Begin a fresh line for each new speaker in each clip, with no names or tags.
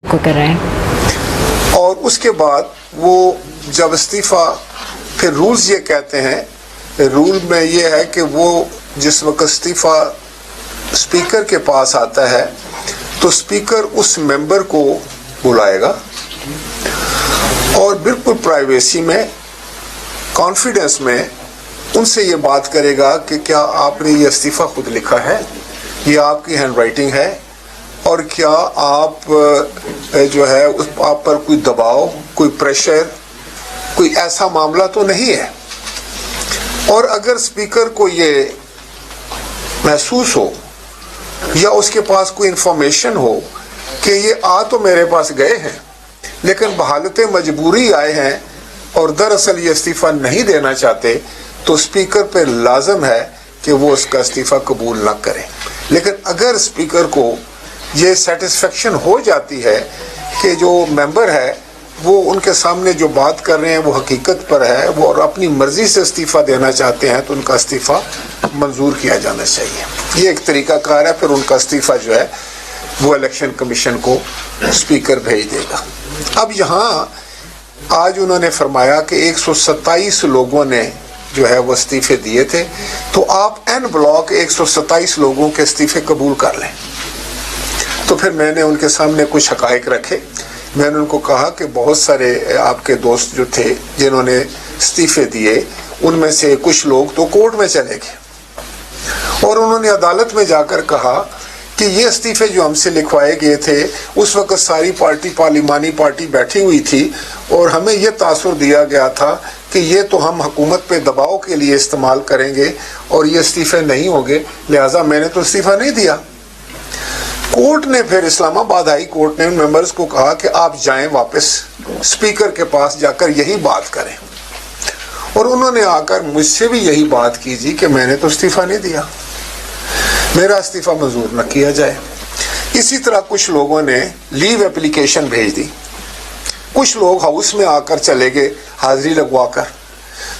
کو کر رہے ہیں.
اور اس کے بعد وہ جب استعفیٰ، پھر رولز یہ کہتے ہیں، رول میں یہ ہے کہ وہ جس وقت استعفیٰ اسپیکر کے پاس آتا ہے تو اسپیکر اس ممبر کو بلائے گا اور بالکل پرائیویسی میں، کانفیڈنس میں ان سے یہ بات کرے گا کہ کیا آپ نے یہ استعفیٰ خود لکھا ہے، یہ آپ کی ہینڈ رائٹنگ ہے، اور کیا آپ جو ہے آپ پر کوئی دباؤ، کوئی پریشر، کوئی ایسا معاملہ تو نہیں ہے. اور اگر اسپیکر کو یہ محسوس ہو یا اس کے پاس کوئی انفارمیشن ہو کہ یہ آ تو میرے پاس گئے ہیں لیکن بحالت مجبوری آئے ہیں اور دراصل یہ استعفیٰ نہیں دینا چاہتے، تو اسپیکر پہ لازم ہے کہ وہ اس کا استعفیٰ قبول نہ کرے. لیکن اگر اسپیکر کو یہ سیٹسفیکشن ہو جاتی ہے کہ جو ممبر ہے وہ ان کے سامنے جو بات کر رہے ہیں وہ حقیقت پر ہے، وہ اور اپنی مرضی سے استعفیٰ دینا چاہتے ہیں، تو ان کا استعفیٰ منظور کیا جانا چاہیے. یہ ایک طریقہ کار ہے. پھر ان کا استعفیٰ جو ہے وہ الیکشن کمیشن کو اسپیکر بھیج دے گا. اب یہاں آج انہوں نے فرمایا کہ 127 لوگوں نے جو ہے وہ استعفے دیے تھے، تو آپ این بلاک 127 لوگوں کے استعفے قبول کر لیں. تو پھر میں نے ان کے سامنے کچھ حقائق رکھے. میں نے ان کو کہا کہ بہت سارے آپ کے دوست جو تھے جنہوں نے استعفے دیے، ان میں سے کچھ لوگ تو کورٹ میں چلے گئے اور انہوں نے عدالت میں جا کر کہا کہ یہ استعفے جو ہم سے لکھوائے گئے تھے اس وقت ساری پارٹی، پارلیمانی پارٹی بیٹھی ہوئی تھی اور ہمیں یہ تاثر دیا گیا تھا کہ یہ تو ہم حکومت پہ دباؤ کے لیے استعمال کریں گے اور یہ استعفے نہیں ہوں گے، لہٰذا میں نے تو استعفیٰ نہیں دیا. کورٹ نے پھر اسلام آباد ہائی کورٹ نے ان ممبرز کو کہا کہ آپ جائیں واپس اسپیکر کے پاس جا کر یہی بات کریں، اور انہوں نے آ کر مجھ سے بھی یہی بات کی جی کہ میں نے تو استعفیٰ نہیں دیا، میرا استعفیٰ منظور نہ کیا جائے. اسی طرح کچھ لوگوں نے لیو اپلیکیشن بھیج دی، کچھ لوگ ہاؤس میں آ کر چلے گئے حاضری لگوا کر.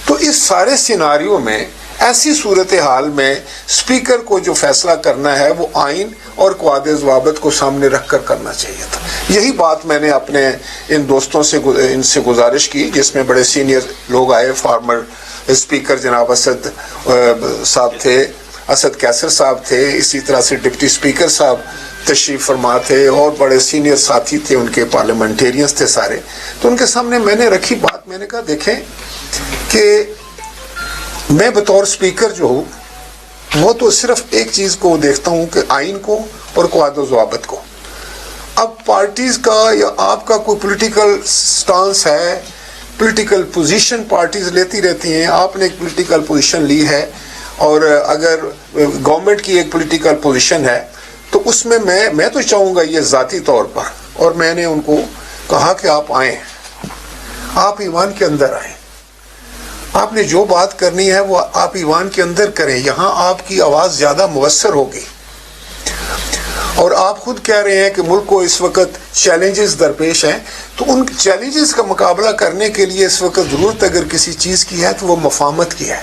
تو اس سارے سیناریو میں، ایسی صورتحال میں اسپیکر کو جو فیصلہ کرنا ہے وہ آئین اور قواعد ضوابط کو سامنے رکھ کر کرنا چاہیے تھا. یہی بات میں نے اپنے ان دوستوں سے ان سے گزارش کی، جس میں بڑے سینئر لوگ آئے. فارمر اسپیکر جناب اسد صاحب تھے، اسد کیسر صاحب تھے، اسی طرح سے ڈپٹی اسپیکر صاحب تشریف فرما تھے، اور بڑے سینئر ساتھی تھے ان کے، پارلیمنٹیرینز تھے سارے. تو ان کے سامنے میں نے رکھی بات، میں نے کہا دیکھیں کہ میں بطور اسپیکر جو ہوں وہ تو صرف ایک چیز کو دیکھتا ہوں کہ آئین کو اور قواعد و ضوابط کو. اب پارٹیز کا یا آپ کا کوئی پولیٹیکل سٹانس ہے، پولیٹیکل پوزیشن پارٹیز لیتی رہتی ہیں، آپ نے ایک پولیٹیکل پوزیشن لی ہے، اور اگر گورنمنٹ کی ایک پولیٹیکل پوزیشن ہے تو اس میں میں تو چاہوں گا یہ ذاتی طور پر. اور میں نے ان کو کہا کہ آپ آئیں، آپ ایوان کے اندر آئیں، آپ نے جو بات کرنی ہے وہ آپ ایوان کے اندر کریں، یہاں آپ کی آواز زیادہ مؤثر ہوگی. اور آپ خود کہہ رہے ہیں کہ ملک کو اس وقت چیلنجز درپیش ہیں، تو ان چیلنجز کا مقابلہ کرنے کے لیے اس وقت ضرورت اگر کسی چیز کی ہے تو وہ مفاہمت کی ہے،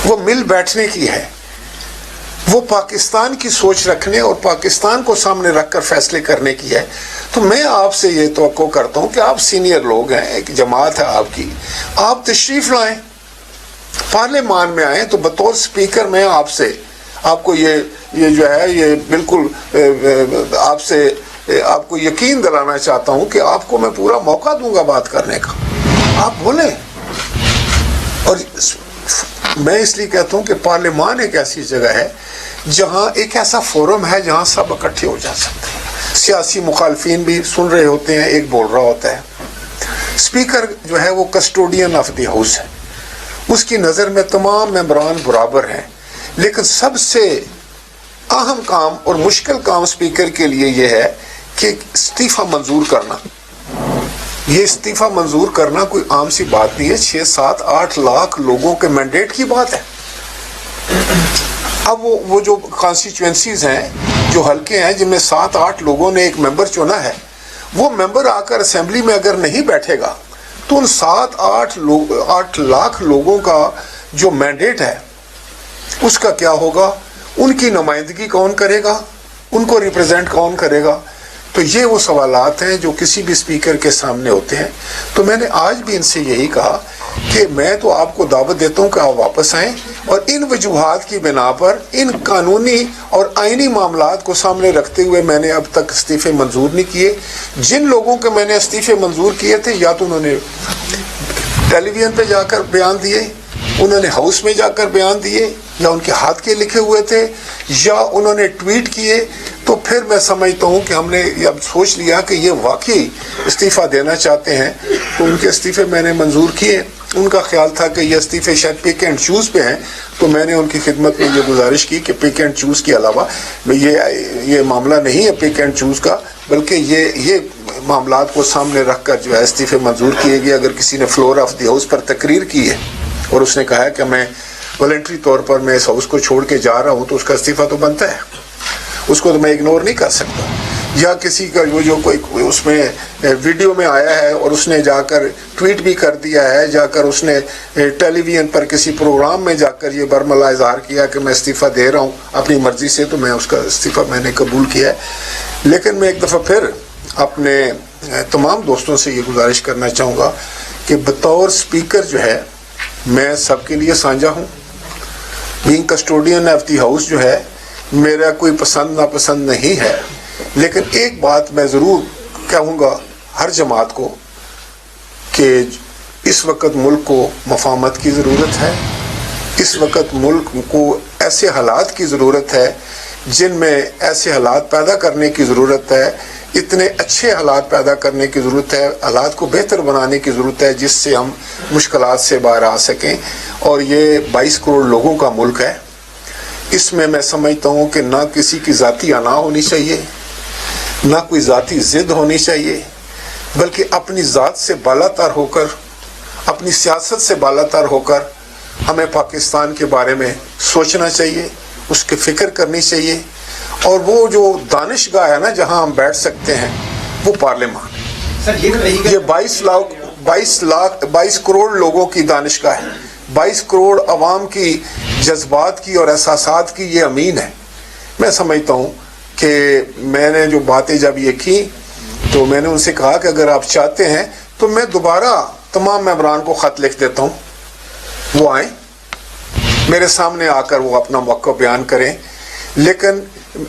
وہ مل بیٹھنے کی ہے، وہ پاکستان کی سوچ رکھنے اور پاکستان کو سامنے رکھ کر فیصلے کرنے کی ہے. تو میں آپ سے یہ توقع کرتا ہوں کہ آپ سینئر لوگ ہیں، ایک جماعت ہے آپ کی، آپ تشریف لائیں، پارلیمان میں آئیں. تو بطور اسپیکر میں آپ کو یہ جو ہے یہ بالکل آپ کو یقین دلانا چاہتا ہوں کہ آپ کو میں پورا موقع دوں گا بات کرنے کا، آپ بولیں. اور میں اس لیے کہتا ہوں کہ پارلیمان ایک ایسی جگہ ہے جہاں ایک ایسا فورم ہے جہاں سب اکٹھے ہو جا سکتے ہیں. سیاسی مخالفین بھی سن رہے ہوتے ہیں، ایک بول رہا ہوتا ہے. اسپیکر جو ہے وہ کسٹوڈین آف دی ہاؤس ہے، اس کی نظر میں تمام ممبران برابر ہیں. لیکن سب سے اہم کام اور مشکل کام اسپیکر کے لیے یہ ہے کہ استعفیٰ منظور کرنا. یہ استعفیٰ منظور کرنا کوئی عام سی بات نہیں ہے، 6, 7, 8 لاکھ لوگوں کے مینڈیٹ کی بات ہے. اب وہ جو کانسٹیچوئنسیز ہیں، جو حلقے ہیں جن میں 7, 8 لوگوں نے ایک ممبر چنا ہے، وہ ممبر آ کر اسمبلی میں اگر نہیں بیٹھے گا تو ان 7, 8 لاکھ لوگوں کا جو مینڈیٹ ہے اس کا کیا ہوگا؟ ان کی نمائندگی کون کرے گا؟ ان کو ریپرزینٹ کون کرے گا؟ تو یہ وہ سوالات ہیں جو کسی بھی اسپیکر کے سامنے ہوتے ہیں. تو میں نے آج بھی ان سے یہی کہا کہ میں تو آپ کو دعوت دیتا ہوں کہ آپ واپس آئیں اور ان وجوہات کی بنا پر ان قانونی اور آئینی معاملات کو سامنے رکھتے ہوئے میں نے اب تک استعفے منظور نہیں کیے. جن لوگوں کے میں نے استعفے منظور کیے تھے یا تو انہوں نے ٹیلی ویژن پہ جا کر بیان دیے, انہوں نے ہاؤس میں جا کر بیان دیے, یا ان کے ہاتھ کے لکھے ہوئے تھے, یا انہوں نے ٹویٹ کیے. تو پھر میں سمجھتا ہوں کہ ہم نے اب سوچ لیا کہ یہ واقعی استعفیٰ دینا چاہتے ہیں, تو ان کے استعفے میں نے منظور کیے. ان کا خیال تھا کہ یہ استعفے شاید پک اینڈ چوز پہ ہیں, تو میں نے ان کی خدمت میں یہ گزارش کی کہ پک اینڈ چوز کے علاوہ یہ معاملہ نہیں ہے پک اینڈ چوز کا, بلکہ یہ معاملات کو سامنے رکھ کر جو ہے استعفے منظور کیے گئے. اگر کسی نے فلور آف دی ہاؤس پر تقریر کی ہے اور اس نے کہا ہے کہ میں والنٹری طور پر میں اس ہاؤس کو چھوڑ کے جا رہا ہوں, تو اس کا استعفیٰ تو بنتا ہے, اس کو تو میں اگنور نہیں کر سکتا. یا کسی کا جو کوئی اس میں ویڈیو میں آیا ہے اور اس نے جا کر ٹویٹ بھی کر دیا ہے, جا کر اس نے ٹیلی ویژن پر کسی پروگرام میں جا کر یہ برملا اظہار کیا کہ میں استعفیٰ دے رہا ہوں اپنی مرضی سے, تو میں اس کا استعفیٰ میں نے قبول کیا ہے. لیکن میں ایک دفعہ پھر اپنے تمام دوستوں سے یہ گزارش کرنا چاہوں گا کہ بطور اسپیکر جو ہے میں سب کے لیے سانجا ہوں. Being custodian of the house جو ہے میرا کوئی پسند ناپسند نہیں ہے, لیکن ایک بات میں ضرور کہوں گا ہر جماعت کو کہ اس وقت ملک کو مفاہمت کی ضرورت ہے. اس وقت ملک کو ایسے حالات کی ضرورت ہے جن میں ایسے حالات پیدا کرنے کی ضرورت ہے, اتنے اچھے حالات پیدا کرنے کی ضرورت ہے, حالات کو بہتر بنانے کی ضرورت ہے جس سے ہم مشکلات سے باہر آ سکیں. اور یہ 22 کروڑ لوگوں کا ملک ہے, اس میں میں سمجھتا ہوں کہ نہ کسی کی ذاتی انا ہونی چاہیے, نہ کوئی ذاتی ضد ہونی چاہیے, بلکہ اپنی ذات سے بالا تر ہو کر, اپنی سیاست سے بالا تر ہو کر ہمیں پاکستان کے بارے میں سوچنا چاہیے, اس کی فکر کرنی چاہیے. اور وہ جو دانشگاہ ہے نا جہاں ہم بیٹھ سکتے ہیں وہ پارلیمان ہے. یہ 22 کروڑ لوگوں کی دانشگاہ ہے, 22 کروڑ عوام کی جذبات کی اور احساسات کی یہ امین ہے. میں سمجھتا ہوں کہ میں نے جو باتیں جب یہ کی تو میں نے ان سے کہا کہ اگر آپ چاہتے ہیں تو میں دوبارہ تمام ممبران کو خط لکھ دیتا ہوں, وہ آئیں میرے سامنے آ کر وہ اپنا موقع بیان کریں. لیکن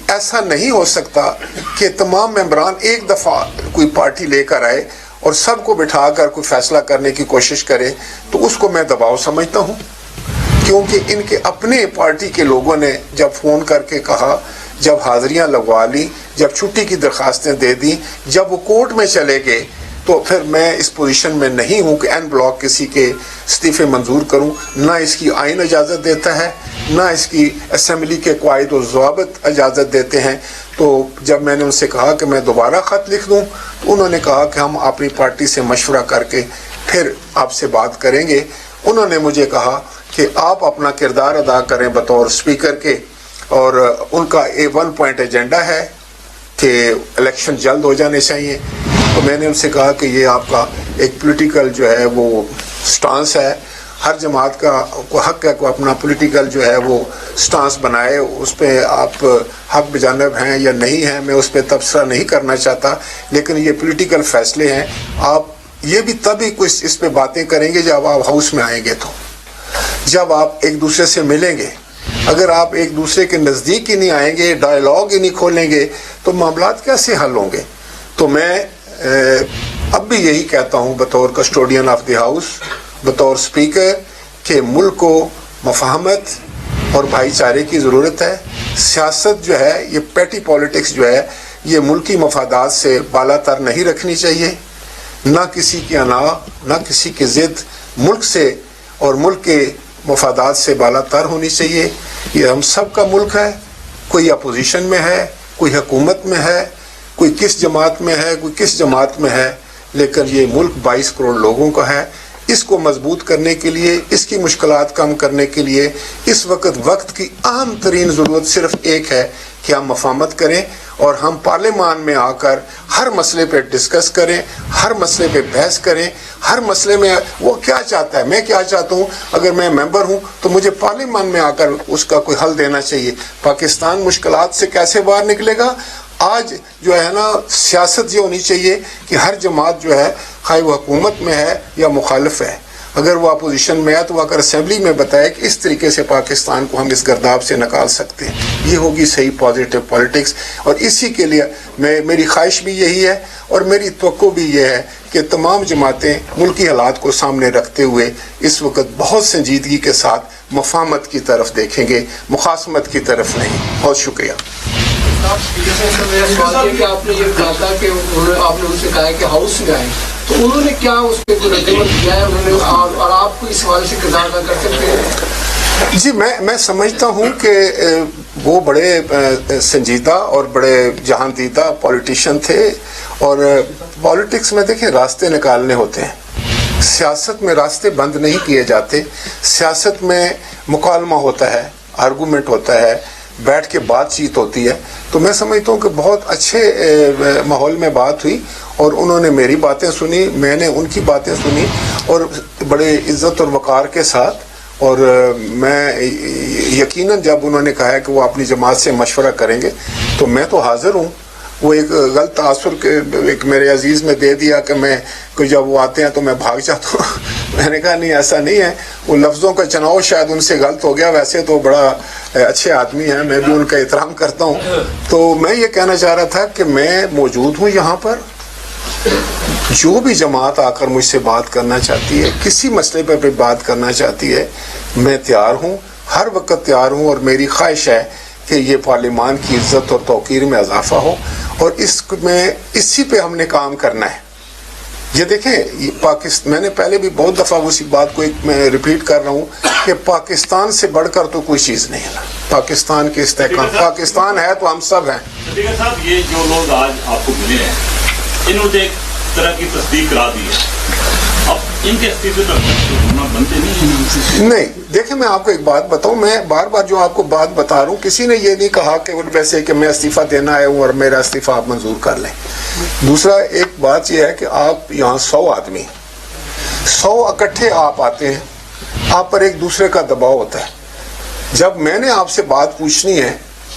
ایسا نہیں ہو سکتا کہ تمام ممبران ایک دفعہ کوئی پارٹی لے کر آئے اور سب کو بٹھا کر کوئی فیصلہ کرنے کی کوشش کرے, تو اس کو میں دباؤ سمجھتا ہوں. کیونکہ ان کے اپنے پارٹی کے لوگوں نے جب فون کر کے کہا, جب حاضریاں لگوا لی, جب چھٹی کی درخواستیں دے دیں, جب وہ کورٹ میں چلے گئے, تو پھر میں اس پوزیشن میں نہیں ہوں کہ این بلاک کسی کے استعفے منظور کروں. نہ اس کی آئین اجازت دیتا ہے, نہ اس کی اسمبلی کے قواعد و ضوابط اجازت دیتے ہیں. تو جب میں نے ان سے کہا کہ میں دوبارہ خط لکھ دوں, تو انہوں نے کہا کہ ہم اپنی پارٹی سے مشورہ کر کے پھر آپ سے بات کریں گے. انہوں نے مجھے کہا کہ آپ اپنا کردار ادا کریں بطور اسپیکر کے, اور ان کا 1 پوائنٹ ایجنڈا ہے کہ الیکشن جلد ہو جانے چاہیے. تو میں نے ان سے کہا کہ یہ آپ کا ایک پولیٹیکل جو ہے وہ سٹانس ہے, ہر جماعت کا حق ہے کہ اپنا پولیٹیکل جو ہے وہ سٹانس بنائے, اس پہ آپ حق بجانب ہیں یا نہیں ہیں میں اس پہ تبصرہ نہیں کرنا چاہتا, لیکن یہ پولیٹیکل فیصلے ہیں. آپ یہ بھی تبھی کچھ اس پہ باتیں کریں گے جب آپ ہاؤس میں آئیں گے, تو جب آپ ایک دوسرے سے ملیں گے. اگر آپ ایک دوسرے کے نزدیک ہی نہیں آئیں گے, ڈائیلاگ ہی نہیں کھولیں گے, تو معاملات کیسے حل ہوں گے. تو میں اب بھی یہی کہتا ہوں بطور کسٹوڈین آف دی ہاؤس, بطور اسپیکر, کہ ملک کو مفاہمت اور بھائی چارے کی ضرورت ہے. سیاست جو ہے یہ پیٹی پالیٹکس جو ہے یہ ملکی مفادات سے بالا تر نہیں رکھنی چاہیے, نہ کسی کی انا نہ کسی کی ضد, ملک سے اور ملک کے مفادات سے بالا تر ہونی چاہیے. یہ ہم سب کا ملک ہے, کوئی اپوزیشن میں ہے, کوئی حکومت میں ہے, کوئی کس جماعت میں ہے, کوئی کس جماعت میں ہے, لیکن یہ ملک 22 کروڑ لوگوں کا ہے. اس کو مضبوط کرنے کے لیے, اس کی مشکلات کم کرنے کے لیے اس وقت کی اہم ترین ضرورت صرف ایک ہے کہ ہم مفاہمت کریں اور ہم پارلیمان میں آ کر ہر مسئلے پہ ڈسکس کریں, ہر مسئلے پہ بحث کریں, ہر مسئلے میں وہ کیا چاہتا ہے, میں کیا چاہتا ہوں. اگر میں ممبر ہوں تو مجھے پارلیمان میں آ کر اس کا کوئی حل دینا چاہیے. پاکستان مشکلات سے کیسے باہر نکلے گا؟ آج جو ہے نا سیاست یہ ہونی چاہیے کہ ہر جماعت جو ہے خواہ وہ حکومت میں ہے یا مخالف ہے، اگر وہ اپوزیشن میں ہے تو وہ اگر اسمبلی میں بتائے کہ اس طریقے سے پاکستان کو ہم اس گرداب سے نکال سکتے ہیں، یہ ہوگی صحیح پازیٹیو پالیٹکس. اور اسی کے لیے میری خواہش بھی یہی ہے اور میری توقع بھی یہ ہے کہ تمام جماعتیں ملکی حالات کو سامنے رکھتے ہوئے اس وقت بہت سنجیدگی کے ساتھ مفاہمت کی طرف دیکھیں گے، مخاصمت کی طرف نہیں. بہت شکریہ.
آپ نے یہ کہا تھا کہ آپ نے ان سے کہا کہ ہاؤس میں آئے، تو انہوں نے کیا اس پہ کوئی رد کیا ہے انہوں نے، اور آپ کو اس حوالے سے کردار ادا کر سکتے ہیں؟
جی میں سمجھتا ہوں کہ وہ بڑے سنجیدہ اور بڑے جہاں دیدہ پولیٹیشین تھے، اور پالیٹکس میں دیکھیں راستے نکالنے ہوتے ہیں، سیاست میں راستے بند نہیں کیے جاتے. سیاست میں مکالمہ ہوتا ہے، آرگومنٹ ہوتا ہے، بیٹھ کے بات چیت ہوتی ہے. تو میں سمجھتا ہوں کہ بہت اچھے ماحول میں بات ہوئی اور انہوں نے میری باتیں سنی، میں نے ان کی باتیں سنی، اور بڑے عزت اور وقار کے ساتھ. اور میں یقیناً جب انہوں نے کہا کہ وہ اپنی جماعت سے مشورہ کریں گے تو میں تو حاضر ہوں. وہ ایک غلط تاثر کے ایک میرے عزیز میں دے دیا کہ میں جب وہ آتے ہیں تو میں بھاگ جاتا ہوں. میں نے کہا نہیں، ایسا نہیں ہے، وہ لفظوں کا چناؤ شاید ان سے غلط ہو گیا، ویسے تو بڑا اچھے آدمی ہیں، میں بھی ان کا احترام کرتا ہوں. تو میں یہ کہنا چاہ رہا تھا کہ میں موجود ہوں یہاں پر، جو بھی جماعت آ کر مجھ سے بات کرنا چاہتی ہے، کسی مسئلے پر بھی بات کرنا چاہتی ہے، میں تیار ہوں، ہر وقت تیار ہوں. اور میری خواہش ہے کہ یہ پارلیمان کی عزت اور توقیر میں اضافہ ہو، اور اسی پہ ہم نے کام کرنا ہے. یہ دیکھیں میں نے پہلے بھی بہت دفعہ اسی بات کو میں ریپیٹ کر رہا ہوں کہ پاکستان سے بڑھ کر تو کوئی چیز نہیں ہے. پاکستان کے استحکام، پاکستان ہے تو ہم سب ہیں.
سپیکر صاحب، یہ جو لوگ آج آپ کو ملے ہیں انہوں نے ایک طرح کی تصدیق کرا دی ہے، اب ان کے استعفے پر ہونا بنتے نہیں.
دیکھیں میں آپ کو ایک بات بتاؤں، میں بار بار جو آپ کو بات بتا رہا ہوں، کسی نے یہ نہیں کہا کہ ویسے کہ میں استعفیٰ دینا آیا ہوں اور میرا استعفیٰ آپ منظور کر لیں. دوسرا ایک بات یہ ہے کہ آپ یہاں 100 آدمی 100 اکٹھے آپ آتے ہیں، آپ پر ایک دوسرے کا دباؤ ہوتا ہے. جب میں نے آپ سے بات پوچھنی ہے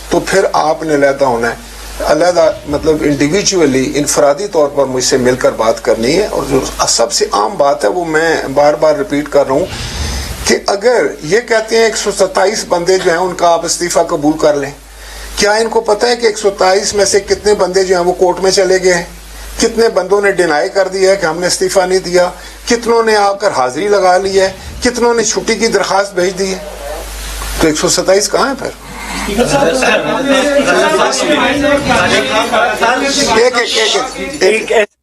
تو پھر آپ نے علیحدہ ہونا ہے، علیحدہ مطلب انڈیویجولی انفرادی طور پر مجھ سے مل کر بات کرنی ہے. اور جو سب سے عام بات ہے وہ میں بار بار ریپیٹ کر رہا ہوں کہ اگر یہ کہتے ہیں 127 بندے جو ہیں ان کا آپ استعفیٰ قبول کر لیں، کیا ان کو پتہ ہے کہ 127 میں سے کتنے بندے جو ہیں وہ کورٹ میں چلے گئے ہیں؟ کتنے بندوں نے ڈینائی کر دیا ہے کہ ہم نے استعفیٰ نہیں دیا؟ کتنوں نے آ کر حاضری لگا لی ہے؟ کتنوں نے چھٹی کی درخواست بھیج دی ہے؟ تو 127 کہاں ہے پھر؟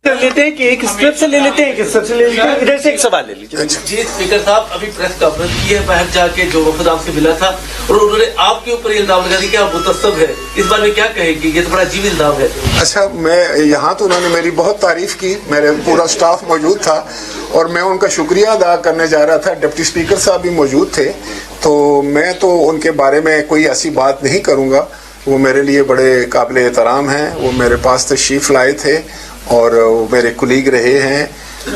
کر لیتے ہیں کہ ایک اسٹیپ سے لے لیتے ہیں، ادھر سے ایک سوال لے لیجیے.
جی اسپیکر صاحب، ابھی پریس کانفرنس کی ہے باہر جا کے جو وفد آپ سے ملا تھا، اور انہوں نے آپ کے اوپر یہ الزام لگا دیا کہ آپ متعصب ہے. اس بارے میں کیا کہے گی؟ یہ تو بڑا عجیب الزام ہے.
اچھا، میں یہاں تو انہوں نے میری بہت تعریف کی، میرے پورا سٹاف موجود تھا اور میں ان کا شکریہ ادا کرنے جا رہا تھا. ڈپٹی اسپیکر صاحب بھی موجود تھے، تو میں تو ان کے بارے میں کوئی ایسی بات نہیں کروں گا. وہ میرے لیے بڑے قابل احترام ہیں، وہ میرے پاس تشریف لائے تھے اور وہ میرے کولیگ رہے ہیں،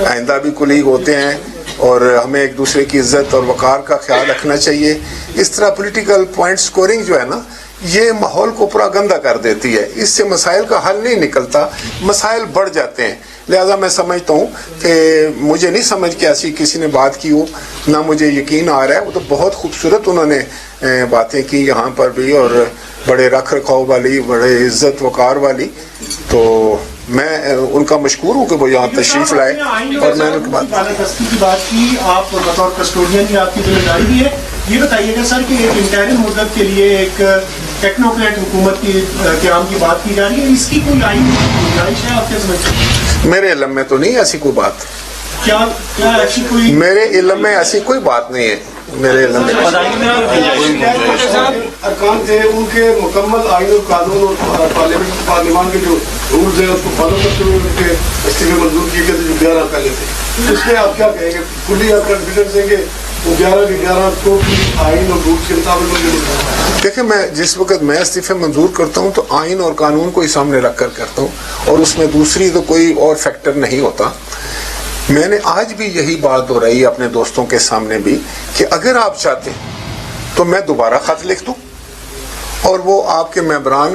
آئندہ بھی کولیگ ہوتے ہیں، اور ہمیں ایک دوسرے کی عزت اور وقار کا خیال رکھنا چاہیے. اس طرح پولیٹیکل پوائنٹ سکورنگ جو ہے نا، یہ ماحول کو پورا گندا کر دیتی ہے. اس سے مسائل کا حل نہیں نکلتا، مسائل بڑھ جاتے ہیں. لہذا میں سمجھتا ہوں کہ مجھے نہیں سمجھ کے ایسی کسی نے بات کی ہو، نہ مجھے یقین آ رہا ہے. وہ تو بہت خوبصورت انہوں نے باتیں کی یہاں پر بھی، اور بڑے رکھ رکھاؤ والی، بڑے عزت وقار والی. تو میں ان کا مشکور ہوں کہ وہ یہاں تشریف لائے، اور میں نے
بات کی. آپ بطور کسٹوڈین کی آپ کی ذمہ داری بھی ہے. یہ بتائیے گا سر کہ ایک انٹرم مدت کے لیے ایک ٹیکنوکریٹ حکومت کی قیام کی بات کی جا رہی ہے، اس کی کوئی آئین گنجائش ہے آپ کے سمجھتے ہیں؟
میرے علم میں تو نہیں ایسی کوئی بات.
کیا ایسی کوئی؟ میرے
علم میں ایسی کوئی بات نہیں ہے. میرے علم میں
ارکان تھے ان کے مکمل آئین اور قانون اور پارلیمان کے جو رولز ہیں اس کو فالو کرتے ہوئے ان کے استعفے منظور کیے گئے تھے جو 11 پہلے تھے. اس میں آپ کیا کہیں گے؟ کھلی آپ کانفیڈنس ہے کہ وہ 11 کے 11 کو آئین اور رولز کے مطابق؟
دیکھیں، میں جس وقت میں استعفے منظور کرتا ہوں تو آئین اور قانون کو ہی سامنے رکھ کر کرتا ہوں، اور اس میں دوسری تو کوئی اور فیکٹر نہیں ہوتا. میں نے آج بھی یہی بات ہو رہی ہے اپنے دوستوں کے سامنے بھی کہ اگر آپ چاہتے ہیں تو میں دوبارہ خط لکھ دوں اور وہ آپ کے ممبران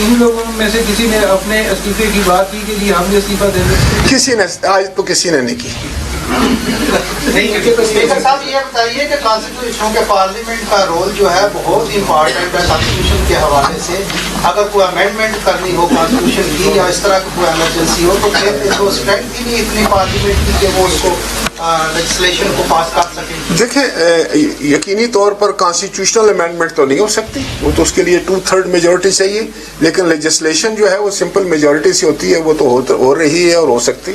ان لوگوں میں سے کسی نے اپنے استعفے کی بات کی کہ جی ہم نے استعفیٰ دے دیں؟
کسی نے آج تو کسی نے نہیں کی.
اسپیکر صاحب یہ بتائیے کہ کانسٹیٹیوشن کے پارلیمنٹ کا رول جو ہے بہت امپارٹنٹ ہے کانسٹیٹیوشن کے حوالے سے. اگر کوئی امینڈمنٹ کرنی ہو کانسٹیٹیوشن کی یا اس طرح کی کوئی ایمرجنسی ہو تو پھر تو اسٹرینتھ ہی نہیں اتنی پارلیمنٹ کی کہ وہ اس کو لیجسلیشن کو پاس کر سکیں.
دیکھیں یقینی طور پر کانسٹیٹیوشنل امینڈمنٹ تو نہیں ہو سکتی, وہ تو اس کے لیے 2/3 میجورٹی چاہیے, لیکن لیجسلیشن جو ہے وہ سمپل میجورٹی سے ہوتی ہے, وہ تو ہو رہی ہے اور ہو سکتی.